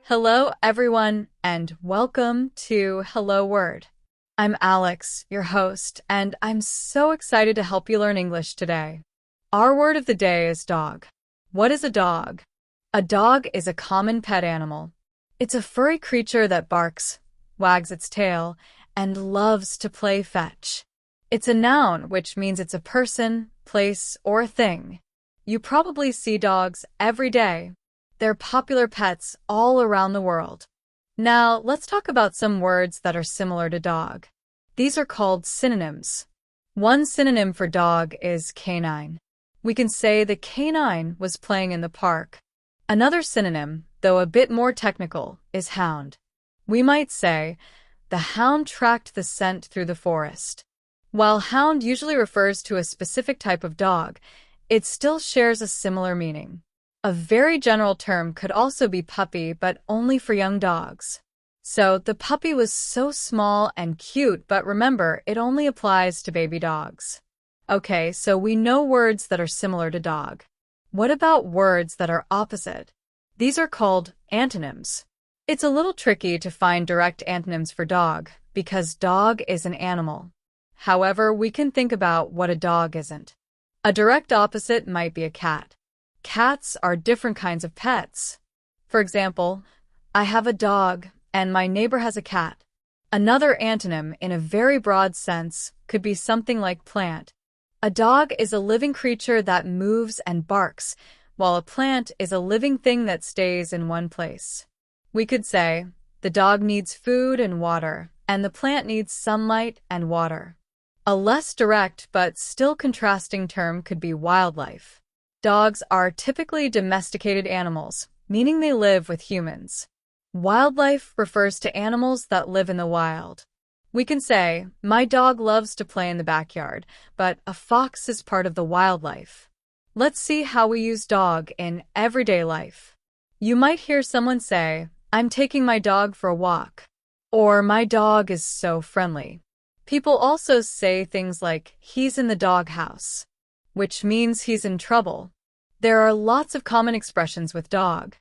Hello, everyone, and welcome to Hello Word. I'm Alex, your host, and I'm so excited to help you learn English today. Our word of the day is dog. What is a dog? A dog is a common pet animal. It's a furry creature that barks, wags its tail, and loves to play fetch. It's a noun, which means it's a person, place, or thing. You probably see dogs every day. They're popular pets all around the world. Now, let's talk about some words that are similar to dog. These are called synonyms. One synonym for dog is canine. We can say the canine was playing in the park. Another synonym, though a bit more technical, is hound. We might say, the hound tracked the scent through the forest. While hound usually refers to a specific type of dog, it still shares a similar meaning. A very general term could also be puppy, but only for young dogs. So, the puppy was so small and cute, but remember, it only applies to baby dogs. Okay, so we know words that are similar to dog. What about words that are opposite? These are called antonyms. It's a little tricky to find direct antonyms for dog, because dog is an animal. However, we can think about what a dog isn't. A direct opposite might be a cat. Cats are different kinds of pets. For example, I have a dog and my neighbor has a cat. Another antonym in a very broad sense could be something like plant. A dog is a living creature that moves and barks, while a plant is a living thing that stays in one place. We could say, the dog needs food and water, and the plant needs sunlight and water. A less direct but still contrasting term could be wildlife. Dogs are typically domesticated animals, meaning they live with humans. Wildlife refers to animals that live in the wild. We can say, my dog loves to play in the backyard, but a fox is part of the wildlife. Let's see how we use dog in everyday life. You might hear someone say, I'm taking my dog for a walk, or my dog is so friendly. People also say things like, he's in the doghouse, which means he's in trouble. There are lots of common expressions with dog.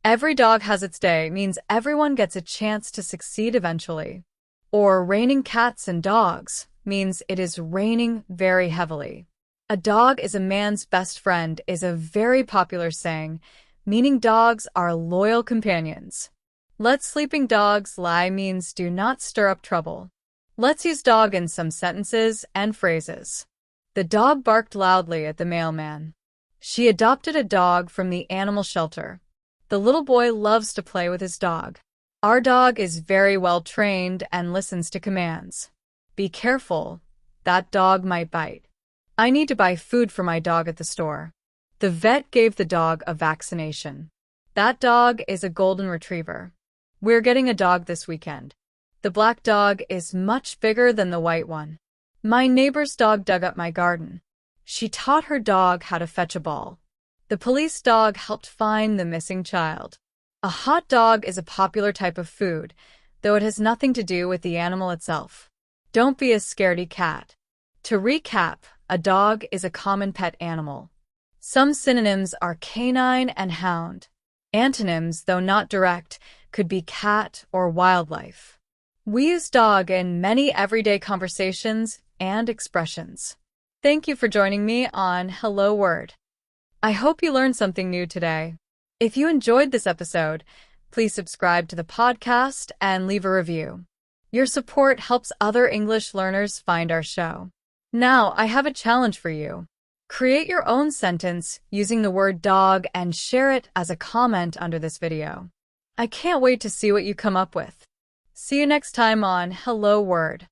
Every dog has its day means everyone gets a chance to succeed eventually. Or raining cats and dogs means it is raining very heavily. A dog is a man's best friend is a very popular saying, meaning dogs are loyal companions. Let sleeping dogs lie means do not stir up trouble. Let's use dog in some sentences and phrases. The dog barked loudly at the mailman. She adopted a dog from the animal shelter. The little boy loves to play with his dog. Our dog is very well trained and listens to commands. Be careful, that dog might bite. I need to buy food for my dog at the store. The vet gave the dog a vaccination. That dog is a golden retriever. We're getting a dog this weekend. The black dog is much bigger than the white one. My neighbor's dog dug up my garden. She taught her dog how to fetch a ball. The police dog helped find the missing child. A hot dog is a popular type of food, though it has nothing to do with the animal itself. Don't be a scaredy cat. To recap, a dog is a common pet animal. Some synonyms are canine and hound. Antonyms, though not direct, could be cat or wildlife. We use dog in many everyday conversations and expressions. Thank you for joining me on Hello Word. I hope you learned something new today. If you enjoyed this episode, please subscribe to the podcast and leave a review. Your support helps other English learners find our show. Now, I have a challenge for you. Create your own sentence using the word dog and share it as a comment under this video. I can't wait to see what you come up with. See you next time on Hello Word.